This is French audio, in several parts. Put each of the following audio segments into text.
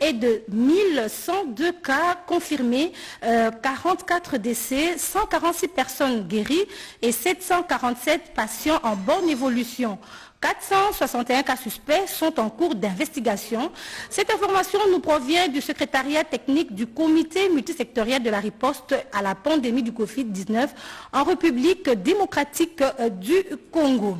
est de 1102 cas confirmés, 44 décès, 146 personnes guéries et 747 patients en bonne évolution. 461 cas suspects sont en cours d'investigation. Cette information nous provient du secrétariat technique du comité multisectoriel de la riposte à la pandémie du Covid-19 en République démocratique du Congo.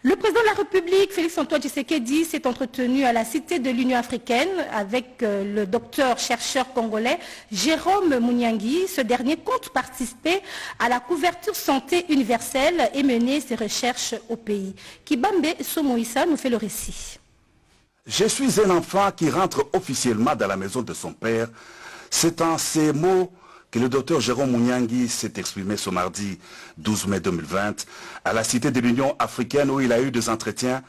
Le président de la République, Félix-Antoine Tshisekedi, s'est entretenu à la Cité de l'Union africaine avec le docteur-chercheur congolais Jérôme Mouniangui. Ce dernier compte participer à la couverture santé universelle et mener ses recherches au pays. Kibambe Somoïsa nous fait le récit. Je suis un enfant qui rentre officiellement dans la maison de son père. C'est en ces mots que le docteur Jérôme Mouniangui s'est exprimé ce mardi 12 mai 2020 à la Cité de l'Union africaine où il a eu des entretiens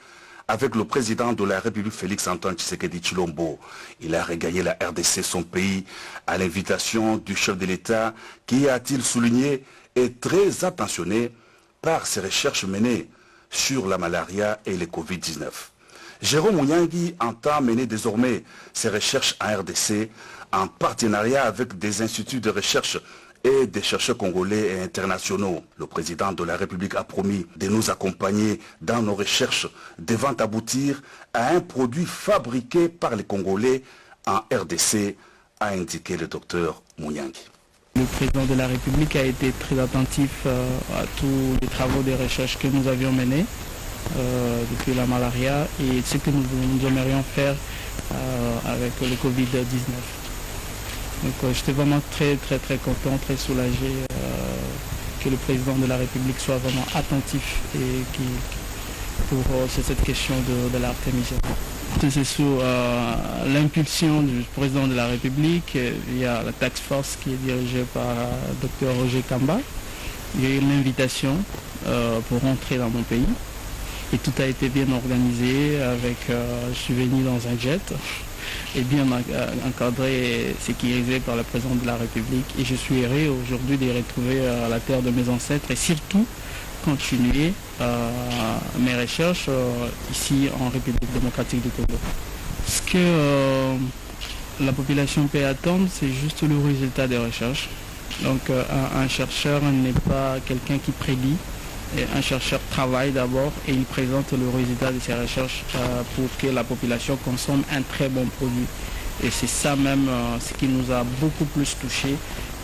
avec le président de la République Félix-Antoine Tshisekedi Tshilombo. Il a regagné la RDC, son pays, à l'invitation du chef de l'État qui, a-t-il souligné, est très attentionné par ses recherches menées sur la malaria et le Covid-19. Jérôme Mouniangui entend mener désormais ses recherches en RDC en partenariat avec des instituts de recherche et des chercheurs congolais et internationaux. Le président de la République a promis de nous accompagner dans nos recherches devant aboutir à un produit fabriqué par les Congolais en RDC, a indiqué le docteur Mouniangui. Le président de la République a été très attentif à tous les travaux de recherche que nous avions menés depuis la malaria et ce que nous aimerions faire avec le Covid-19. Donc j'étais vraiment très content, très soulagé que le président de la République soit vraiment attentif et pour cette question de l'artémisia. C'est sous l'impulsion du président de la République via la task force qui est dirigée par Dr Roger Kamba. Il y a eu une invitation pour rentrer dans mon pays et tout a été bien organisé avec, je suis venu dans un jet et bien encadré et sécurisé par le président de la République et je suis heureux aujourd'hui de retrouver la terre de mes ancêtres et surtout continuer mes recherches ici en République démocratique du Congo. Ce que la population peut attendre, c'est juste le résultat des recherches. Donc un chercheur n'est pas quelqu'un qui prédit. Et un chercheur travaille d'abord et il présente le résultat de ses recherches pour que la population consomme un très bon produit. Et c'est ça même ce qui nous a beaucoup plus touché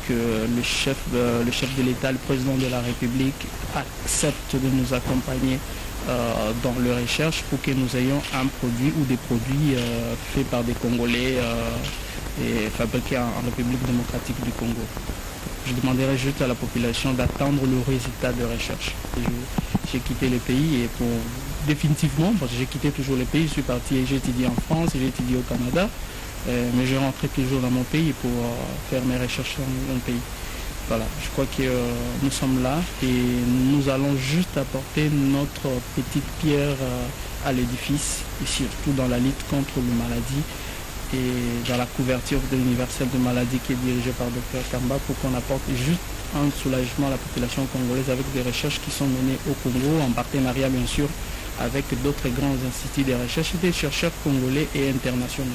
que le chef de l'État, le président de la République accepte de nous accompagner dans les recherches pour que nous ayons un produit ou des produits faits par des Congolais et fabriqués en République démocratique du Congo. Je demanderai juste à la population d'attendre le résultat de recherche. J'ai quitté le pays et définitivement, parce que j'ai quitté toujours le pays, je suis parti et j'ai étudié en France, j'ai étudié au Canada, mais je rentrais toujours dans mon pays pour faire mes recherches dans mon pays. Voilà, je crois que nous sommes là et nous allons juste apporter notre petite pierre à l'édifice et surtout dans la lutte contre les maladies et dans la couverture de l'universel de maladies qui est dirigée par Dr Kamba pour qu'on apporte juste un soulagement à la population congolaise avec des recherches qui sont menées au Congo en partenariat bien sûr avec d'autres grands instituts de recherche et des chercheurs congolais et internationaux.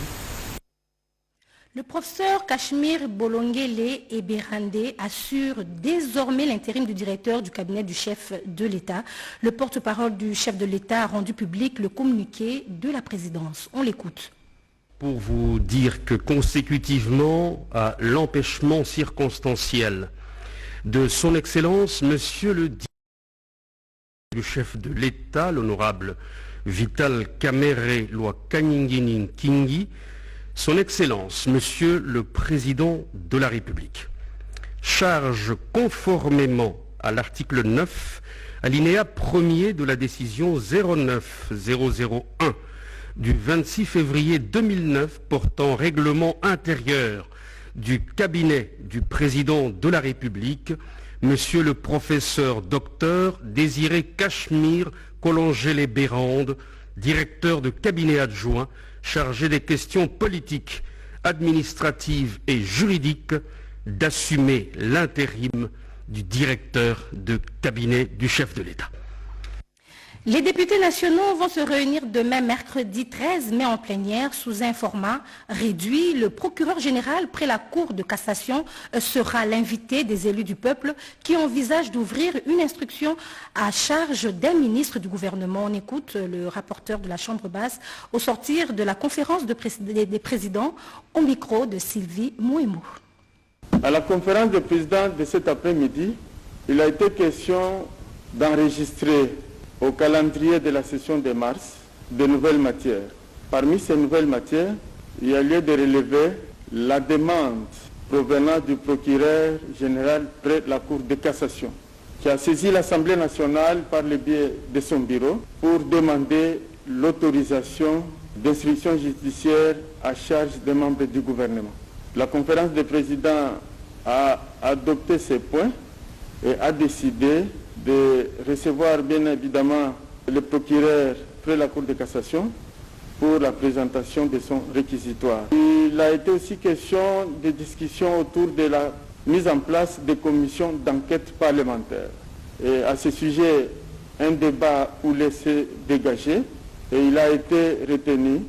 Le professeur Cachemire Bolongele Eberande assure désormais l'intérim du directeur du cabinet du chef de l'État. Le porte-parole du chef de l'État a rendu public le communiqué de la présidence. On l'écoute. Pour vous dire que consécutivement à l'empêchement circonstanciel de son Excellence, Monsieur le chef de l'État, l'honorable Vital Kamerhe Loi Kanyingini Kingi, son Excellence, Monsieur le Président de la République, charge conformément à l'article 9, alinéa 1er de la décision 09001 du 26 février 2009 portant règlement intérieur du cabinet du Président de la République, Monsieur le professeur docteur Désiré Cachemire Kolongele Bérande, directeur de cabinet adjoint chargé des questions politiques, administratives et juridiques, d'assumer l'intérim du directeur de cabinet du chef de l'État. Les députés nationaux vont se réunir demain mercredi 13 mai en plénière sous un format réduit. Le procureur général près la Cour de cassation sera l'invité des élus du peuple qui envisagent d'ouvrir une instruction à charge d'un ministre du gouvernement. On écoute le rapporteur de la Chambre basse au sortir de la conférence des présidents au micro de Sylvie Mouemou. À la conférence des présidents de cet après-midi, il a été question d'enregistrer au calendrier de la session de mars de nouvelles matières. Parmi ces nouvelles matières, il y a lieu de relever la demande provenant du procureur général près la Cour de cassation, qui a saisi l'Assemblée nationale par le biais de son bureau pour demander l'autorisation d'instruction judiciaire à charge des membres du gouvernement. La conférence des présidents a adopté ces points et a décidé de recevoir bien évidemment le procureur près la Cour de cassation pour la présentation de son réquisitoire. Il a été aussi question de discussions autour de la mise en place des commissions d'enquête parlementaire. Et à ce sujet, un débat où laisser dégager et il a été retenu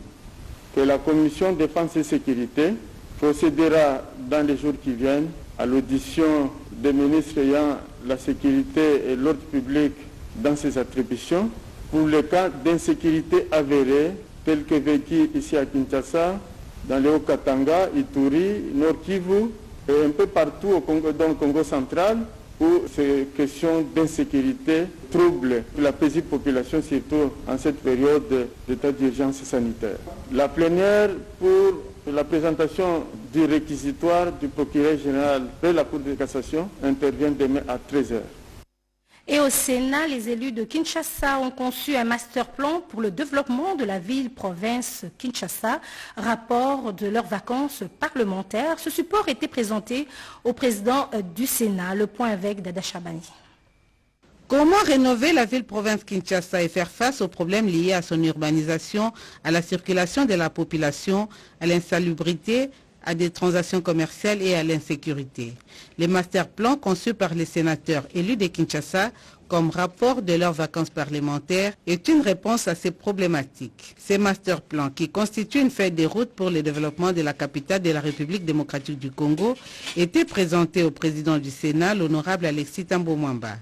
que la commission défense et sécurité procédera dans les jours qui viennent à l'audition des ministres ayant la sécurité et l'ordre public dans ses attributions pour le cas d'insécurité avérée telle que vécue ici à Kinshasa, dans le Haut-Katanga, Ituri, Nord Kivu et un peu partout au Congo, dans le Congo central où ces questions d'insécurité troublent la paisible population, surtout en cette période d'état d'urgence sanitaire. La plénière pour la présentation du réquisitoire du procureur général de la Cour de cassation intervient demain à 13h. Et au Sénat, les élus de Kinshasa ont conçu un master plan pour le développement de la ville-province Kinshasa, rapport de leurs vacances parlementaires. Ce support était présenté au président du Sénat. Le point avec Dada Chabani. Comment rénover la ville-province Kinshasa et faire face aux problèmes liés à son urbanisation, à la circulation de la population, à l'insalubrité, à des transactions commerciales et à l'insécurité. Les master plans conçus par les sénateurs élus de Kinshasa comme rapport de leurs vacances parlementaires est une réponse à ces problématiques. Ces master plans, qui constituent une feuille de route pour le développement de la capitale de la République démocratique du Congo, étaient présentés au président du Sénat, l'honorable Alexis Tambo Mwamba.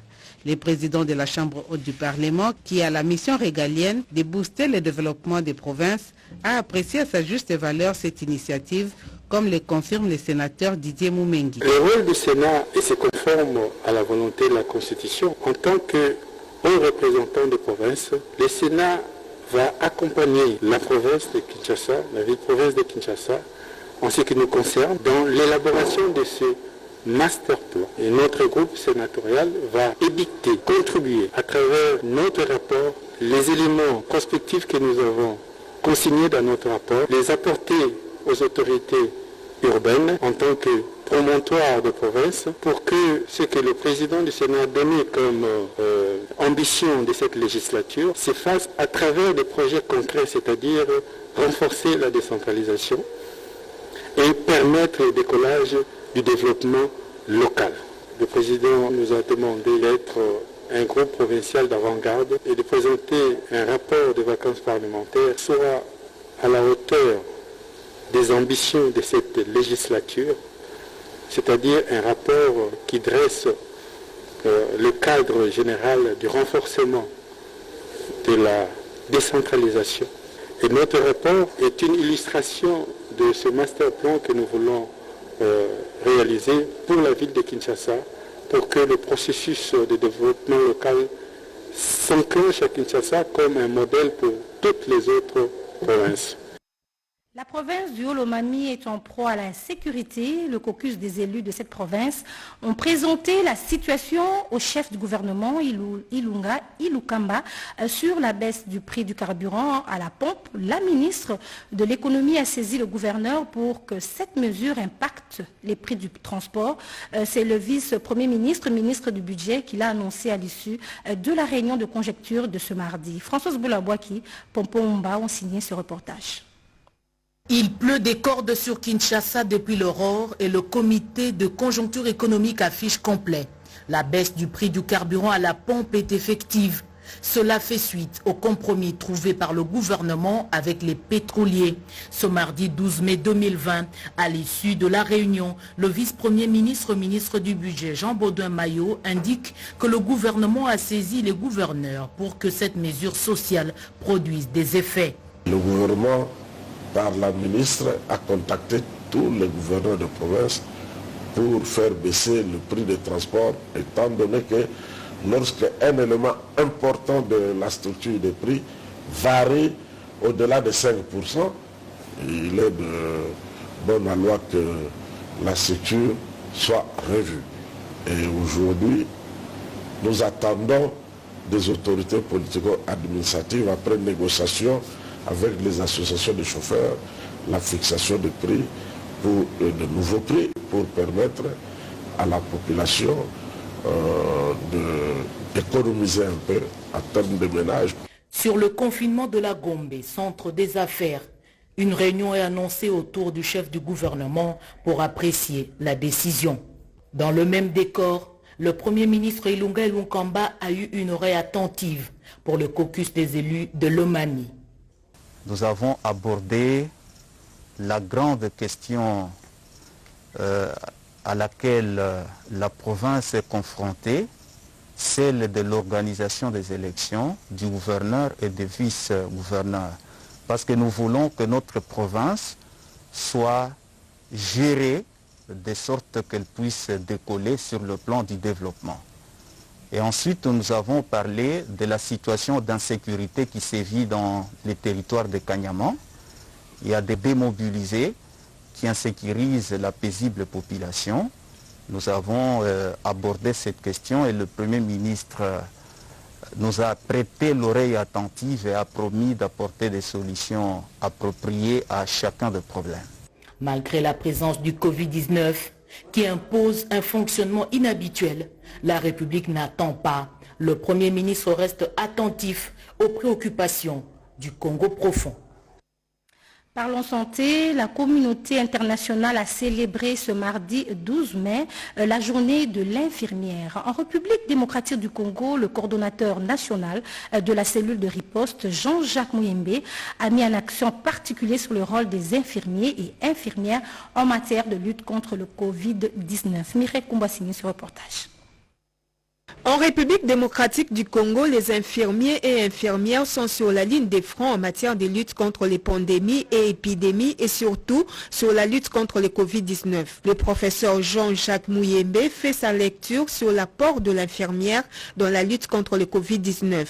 Le président de la Chambre haute du Parlement, qui a la mission régalienne de booster le développement des provinces, a apprécié à sa juste valeur cette initiative, comme le confirme le sénateur Didier Moumengi. Le rôle du Sénat se conforme à la volonté de la Constitution. En tant que haut représentant des provinces, le Sénat va accompagner la province de Kinshasa, la ville-province de Kinshasa, en ce qui nous concerne, dans l'élaboration de ce master plan. Et notre groupe sénatorial va édicter, contribuer à travers notre rapport les éléments prospectifs que nous avons consignés dans notre rapport, les apporter aux autorités urbaines en tant que promontoire de province pour que ce que le président du Sénat a donné comme ambition de cette législature se fasse à travers des projets concrets, c'est-à-dire renforcer la décentralisation et permettre le décollage du développement local. Le président nous a demandé d'être un groupe provincial d'avant-garde et de présenter un rapport de vacances parlementaires soit à la hauteur des ambitions de cette législature, c'est-à-dire un rapport qui dresse le cadre général du renforcement de la décentralisation. Et notre rapport est une illustration de ce master plan que nous voulons réaliser pour la ville de Kinshasa, pour que le processus de développement local s'enclenche à Kinshasa comme un modèle pour toutes les autres provinces. La province du Haut-Lomami est en proie à l'insécurité. Le caucus des élus de cette province ont présenté la situation au chef du gouvernement, Ilukamba, sur la baisse du prix du carburant à la pompe. La ministre de l'économie a saisi le gouverneur pour que cette mesure impacte les prix du transport. C'est le vice-premier ministre, ministre du budget, qui l'a annoncé à l'issue de la réunion de conjecture de ce mardi. Françoise Boulabouaki, Pompomba ont signé ce reportage. Il pleut des cordes sur Kinshasa depuis l'aurore et le comité de conjoncture économique affiche complet. La baisse du prix du carburant à la pompe est effective. Cela fait suite au compromis trouvé par le gouvernement avec les pétroliers. Ce mardi 12 mai 2020, à l'issue de la réunion, le vice-premier ministre, ministre du Budget, Jean Baudouin-Maillot, indique que le gouvernement a saisi les gouverneurs pour que cette mesure sociale produise des effets. Le gouvernement, par la ministre, a contacté tous les gouverneurs de province pour faire baisser le prix des transports, étant donné que lorsqu'un élément important de la structure des prix varie au-delà de 5%, il est de bonne loi que la structure soit revue. Et aujourd'hui, nous attendons des autorités politico-administratives, après négociation avec les associations de chauffeurs, la fixation de prix pour de nouveaux prix pour permettre à la population d'économiser un peu en termes de ménage. Sur le confinement de la Gombe, centre des affaires, une réunion est annoncée autour du chef du gouvernement pour apprécier la décision. Dans le même décor, le Premier ministre Ilunga Ilunkamba a eu une oreille attentive pour le caucus des élus de Lomami. Nous avons abordé la grande question à laquelle la province est confrontée, celle de l'organisation des élections du gouverneur et des vice-gouverneurs. Parce que nous voulons que notre province soit gérée de sorte qu'elle puisse décoller sur le plan du développement. Et ensuite, nous avons parlé de la situation d'insécurité qui sévit dans les territoires de Kanyaman. Il y a des démobilisés qui insécurisent la paisible population. Nous avons abordé cette question et le Premier ministre nous a prêté l'oreille attentive et a promis d'apporter des solutions appropriées à chacun des problèmes. Malgré la présence du Covid-19 qui impose un fonctionnement inhabituel, la République n'attend pas. Le Premier ministre reste attentif aux préoccupations du Congo profond. Parlons santé, la communauté internationale a célébré ce mardi 12 mai la journée de l'infirmière. En République démocratique du Congo, le coordonnateur national de la cellule de riposte, Jean-Jacques Mouyembe, a mis en accent particulier sur le rôle des infirmiers et infirmières en matière de lutte contre le Covid-19. Mireille Koumbassigny sur reportage. En République démocratique du Congo, les infirmiers et infirmières sont sur la ligne des fronts en matière de lutte contre les pandémies et épidémies et surtout sur la lutte contre le Covid-19. Le professeur Jean-Jacques Mouyembe fait sa lecture sur l'apport de l'infirmière dans la lutte contre le Covid-19.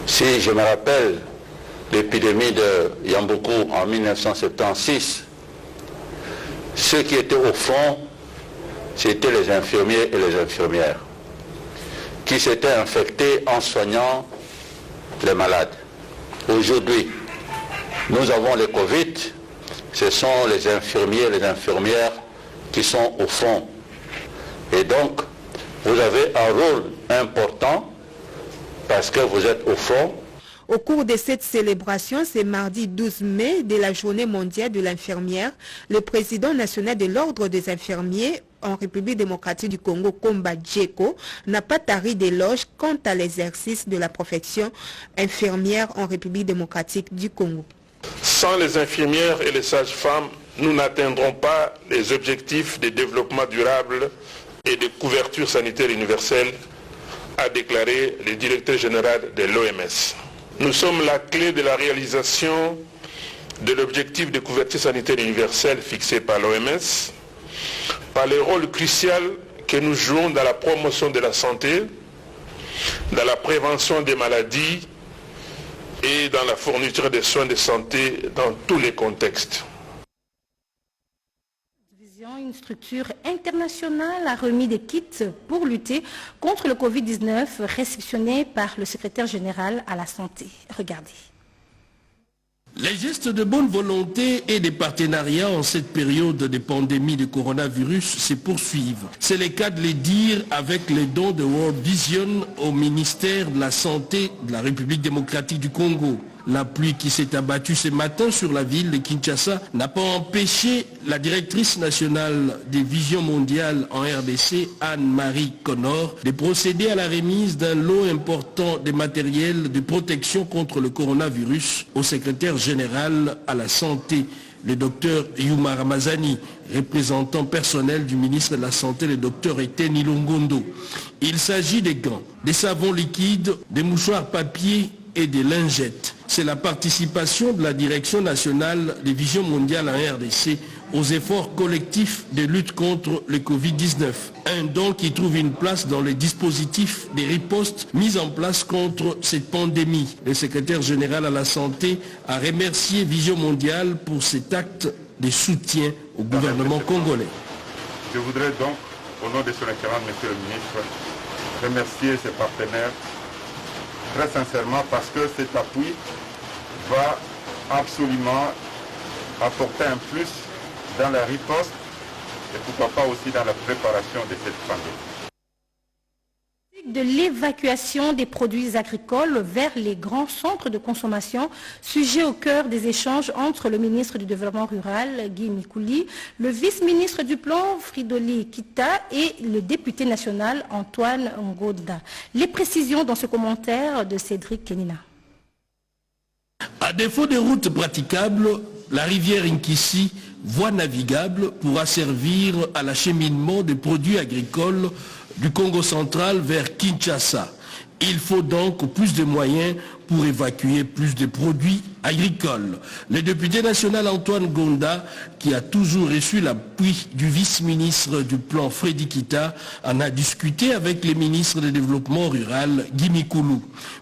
Si je me rappelle l'épidémie de Yamboukou en 1976, ceux qui étaient au front, c'était les infirmiers et les infirmières qui s'étaient infectés en soignant les malades. Aujourd'hui, nous avons le Covid, ce sont les infirmiers et les infirmières qui sont au front. Et donc, vous avez un rôle important parce que vous êtes au front. Au cours de cette célébration, ce mardi 12 mai de la journée mondiale de l'infirmière, le président national de l'ordre des infirmiers en République démocratique du Congo, Komba Djeko, n'a pas tari d'éloge quant à l'exercice de la profession infirmière en République démocratique du Congo. Sans les infirmières et les sages-femmes, nous n'atteindrons pas les objectifs de développement durable et de couverture sanitaire universelle, a déclaré le directeur général de l'OMS. Nous sommes la clé de la réalisation de l'objectif de couverture sanitaire universelle fixé par l'OMS, par le rôle crucial que nous jouons dans la promotion de la santé, dans la prévention des maladies et dans la fourniture des soins de santé dans tous les contextes. Une structure internationale a remis des kits pour lutter contre le Covid-19 réceptionnés par le secrétaire général à la santé. Regardez. Les gestes de bonne volonté et des partenariats en cette période de pandémie de coronavirus se poursuivent. C'est le cas de les dire avec les dons de World Vision au ministère de la Santé de la République démocratique du Congo. La pluie qui s'est abattue ce matin sur la ville de Kinshasa n'a pas empêché la directrice nationale des Visions mondiales en RDC, Anne-Marie Connor, de procéder à la remise d'un lot important de matériel de protection contre le coronavirus au secrétaire général à la santé, le docteur Yuma Ramazani, représentant personnel du ministre de la Santé, le docteur Etienne Ilongondo. Il s'agit des gants, des savons liquides, des mouchoirs papier et des lingettes. C'est la participation de la Direction nationale des Visions mondiales en RDC aux efforts collectifs de lutte contre le Covid-19. Un don qui trouve une place dans les dispositifs des ripostes mis en place contre cette pandémie. Le secrétaire général à la santé a remercié Vision mondiale pour cet acte de soutien au gouvernement congolais. Je voudrais donc, au nom de son Excellence, Monsieur le Ministre, remercier ses partenaires très sincèrement parce que cet appui va absolument apporter un plus dans la riposte et pourquoi pas aussi dans la préparation de cette pandémie. De l'évacuation des produits agricoles vers les grands centres de consommation, sujet au cœur des échanges entre le ministre du Développement rural, Guy Mikouli, le vice-ministre du Plan, Fridolin Kita, et le député national, Antoine Ngoda. Les précisions dans ce commentaire de Cédric Kenina. À défaut de routes praticables, la rivière Nkissi, voie navigable, pourra servir à l'acheminement des produits agricoles du Congo central vers Kinshasa. Il faut donc plus de moyens pour évacuer plus de produits agricoles. Le député national Antoine Ngoda, qui a toujours reçu l'appui du vice-ministre du Plan Freddy Kita, en a discuté avec le ministre du Développement rural Guy Mikouli.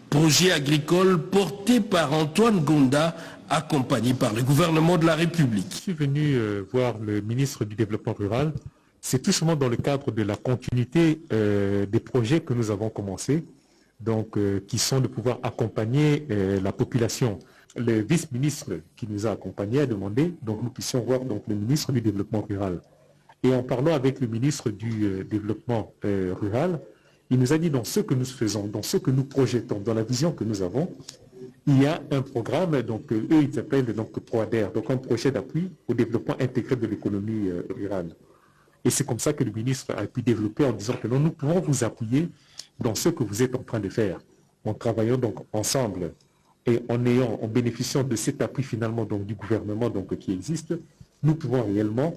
Projet agricole porté par Antoine Ngoda, accompagné par le gouvernement de la République. Je suis venu voir le ministre du Développement rural. C'est tout simplement dans le cadre de la continuité des projets que nous avons commencés, donc qui sont de pouvoir accompagner la population. Le vice-ministre qui nous a accompagnés a demandé donc nous puissions voir donc le ministre du Développement rural. Et en parlant avec le ministre du Développement rural, il nous a dit dans ce que nous faisons, dans ce que nous projetons, dans la vision que nous avons, il y a un programme, donc eux ils s'appellent donc PROADER, donc un projet d'appui au développement intégré de l'économie rurale. Et c'est comme ça que le ministre a pu développer en disant que non, nous pouvons vous appuyer dans ce que vous êtes en train de faire, en travaillant donc ensemble et en bénéficiant de cet appui finalement donc du gouvernement donc qui existe, nous pouvons réellement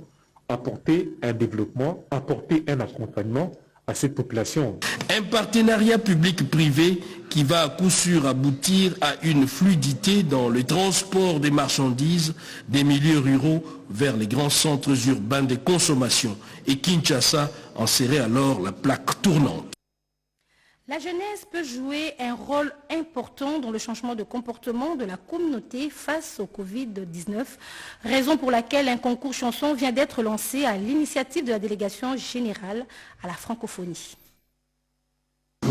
apporter un développement, apporter un accompagnement à cette population. Un partenariat public-privé qui va à coup sûr aboutir à une fluidité dans le transport des marchandises des milieux ruraux vers les grands centres urbains de consommation. Et Kinshasa en serait alors la plaque tournante. La jeunesse peut jouer un rôle important dans le changement de comportement de la communauté face au Covid-19, raison pour laquelle un concours chanson vient d'être lancé à l'initiative de la délégation générale à la francophonie.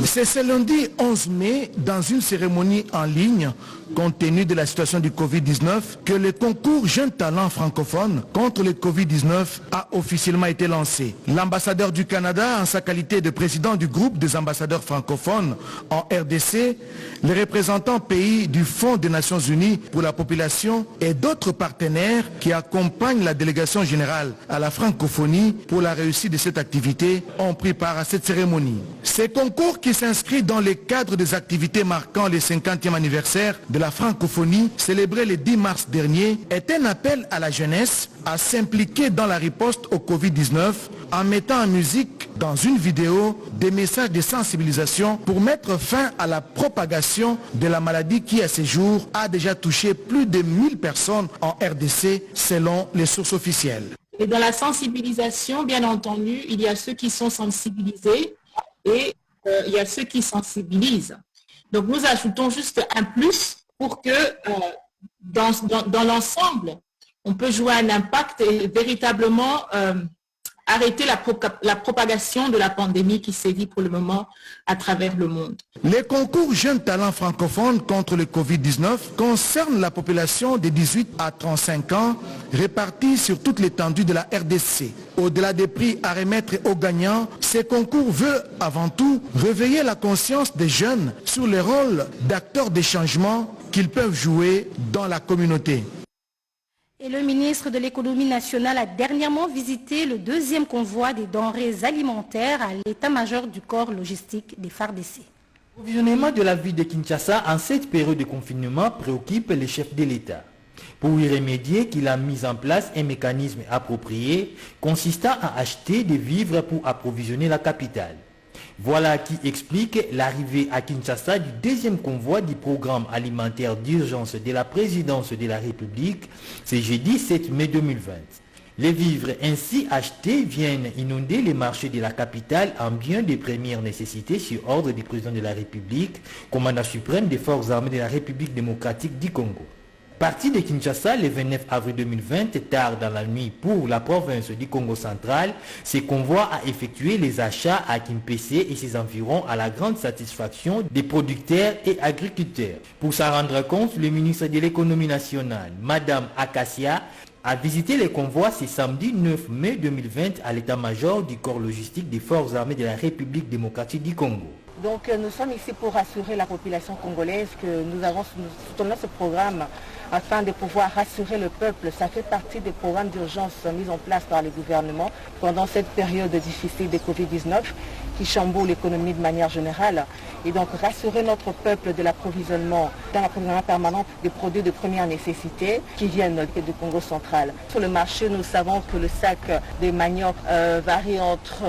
C'est ce lundi 11 mai, dans une cérémonie en ligne, compte tenu de la situation du Covid-19, que le concours Jeunes Talents francophones contre le Covid-19 a officiellement été lancé. L'ambassadeur du Canada, en sa qualité de président du groupe des ambassadeurs francophones en RDC, les représentants pays du Fonds des Nations Unies pour la population et d'autres partenaires qui accompagnent la délégation générale à la francophonie pour la réussite de cette activité ont pris part à cette cérémonie. Ces concours qui s'inscrit dans le cadre des activités marquant le 50e anniversaire de la francophonie célébré le 10 mars dernier est un appel à la jeunesse à s'impliquer dans la riposte au Covid-19 en mettant en musique dans une vidéo des messages de sensibilisation pour mettre fin à la propagation de la maladie qui à ce jour a déjà touché plus de 1000 personnes en RDC selon les sources officielles. Et dans la sensibilisation, bien entendu, il y a ceux qui sont sensibilisés et il y a ceux qui sensibilisent. Donc nous ajoutons juste un plus pour que dans l'ensemble, on peut jouer un impact et véritablement arrêter la propagation de la pandémie qui sévit pour le moment à travers le monde. Les concours Jeunes Talents francophones contre le Covid-19 concernent la population de 18 à 35 ans répartie sur toute l'étendue de la RDC. Au-delà des prix à remettre aux gagnants, ces concours veulent avant tout réveiller la conscience des jeunes sur le rôle d'acteurs des changements qu'ils peuvent jouer dans la communauté. Et le ministre de l'économie nationale a dernièrement visité le deuxième convoi des denrées alimentaires à l'état-major du corps logistique des FARDC. L'approvisionnement de la ville de Kinshasa en cette période de confinement préoccupe les chefs de l'État. Pour y remédier, qu'il a mis en place un mécanisme approprié consistant à acheter des vivres pour approvisionner la capitale. Voilà qui explique l'arrivée à Kinshasa du deuxième convoi du programme alimentaire d'urgence de la présidence de la République, c'est jeudi 7 mai 2020. Les vivres ainsi achetés viennent inonder les marchés de la capitale en biens de première nécessité sur ordre du président de la République, commandant suprême des forces armées de la République démocratique du Congo. Parti de Kinshasa le 29 avril 2020, tard dans la nuit pour la province du Congo central, ce convoi a effectué les achats à Kimpese et ses environs à la grande satisfaction des producteurs et agriculteurs. Pour s'en rendre compte, le ministre de l'économie nationale, Madame Akassia, a visité les convois ce samedi 9 mai 2020 à l'état-major du corps logistique des forces armées de la République démocratique du Congo. Donc nous sommes ici pour rassurer la population congolaise que nous soutenons ce programme afin de pouvoir rassurer le peuple. Ça fait partie des programmes d'urgence mis en place par le gouvernement pendant cette période difficile de Covid-19 qui chamboule l'économie de manière générale. Et donc rassurer notre peuple de l'approvisionnement, d'un approvisionnement permanent des produits de première nécessité qui viennent du Congo central. Sur le marché, nous savons que le sac de manioc varie entre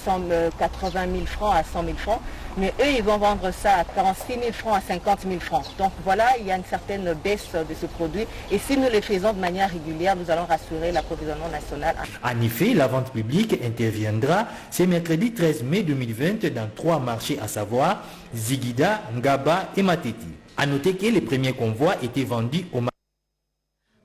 180 000 francs à 100 000 francs. Mais eux, ils vont vendre ça à 46 000 francs, à 50 000 francs. Donc voilà, il y a une certaine baisse de ce produit. Et si nous le faisons de manière régulière, nous allons rassurer l'approvisionnement national. En effet, la vente publique interviendra ce mercredi 13 mai 2020 dans 3 marchés, à savoir Zigida, Ngaba et Mateti. A noter que les premiers convois étaient vendus au marché.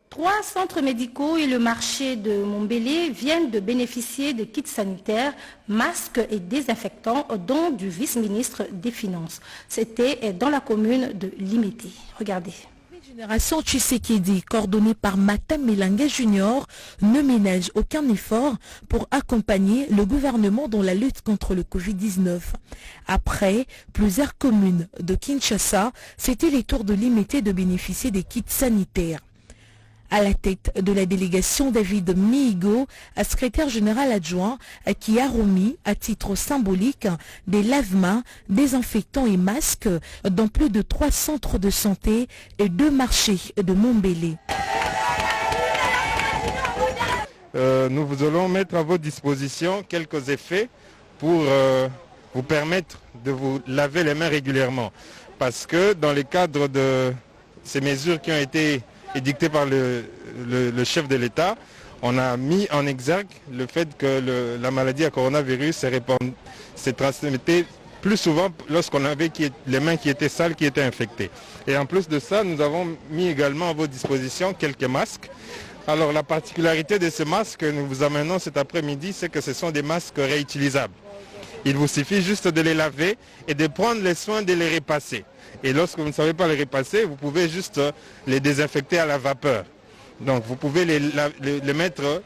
3 centres médicaux et le marché de Montbéliard viennent de bénéficier de kits sanitaires, masques et désinfectants, dont du vice-ministre des Finances. C'était dans la commune de Limité. Regardez. Génération Tshisekedi, coordonnée par Matam Melanga Junior, ne ménage aucun effort pour accompagner le gouvernement dans la lutte contre le Covid-19. Après plusieurs communes de Kinshasa, c'était les tours de Limité de bénéficier des kits sanitaires. À la tête de la délégation, David Mihigo, secrétaire général adjoint, qui a remis à titre symbolique des lave-mains, désinfectants et masques dans plus de 3 centres de santé et 2 marchés de Montbéliard. Nous vous allons mettre à votre disposition quelques effets pour vous permettre de vous laver les mains régulièrement. Parce que dans le cadre de ces mesures qui ont été édicté par le chef de l'État, on a mis en exergue le fait que la maladie à coronavirus s'est transmise plus souvent lorsqu'on avait les mains qui étaient sales, qui étaient infectées. Et en plus de ça, nous avons mis également à votre disposition quelques masques. Alors la particularité de ces masques que nous vous amenons cet après-midi, c'est que ce sont des masques réutilisables. Il vous suffit juste de les laver et de prendre les soins de les repasser. Et lorsque vous ne savez pas les repasser, vous pouvez juste les désinfecter à la vapeur. Donc vous pouvez les mettre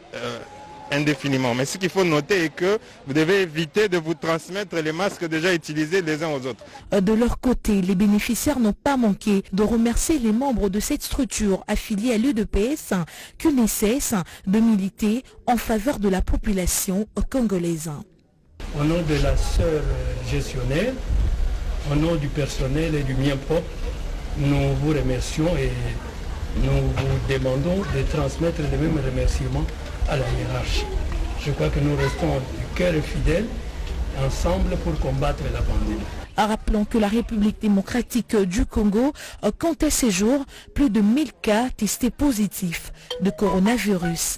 indéfiniment. Mais ce qu'il faut noter est que vous devez éviter de vous transmettre les masques déjà utilisés les uns aux autres. De leur côté, les bénéficiaires n'ont pas manqué de remercier les membres de cette structure affiliée à l'UDPS qui ne cesse de militer en faveur de la population congolaise. Au nom de la sœur gestionnaire, au nom du personnel et du mien propre, nous vous remercions et nous vous demandons de transmettre les mêmes remerciements à la hiérarchie. Je crois que nous restons du cœur fidèle ensemble pour combattre la pandémie. Rappelons que la République démocratique du Congo compte à ce jour plus de 1000 cas testés positifs de coronavirus.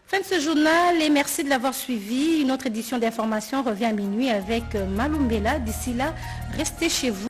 Fin de ce journal et merci de l'avoir suivi. Une autre édition d'information revient à minuit avec Malumbela. D'ici là, restez chez vous.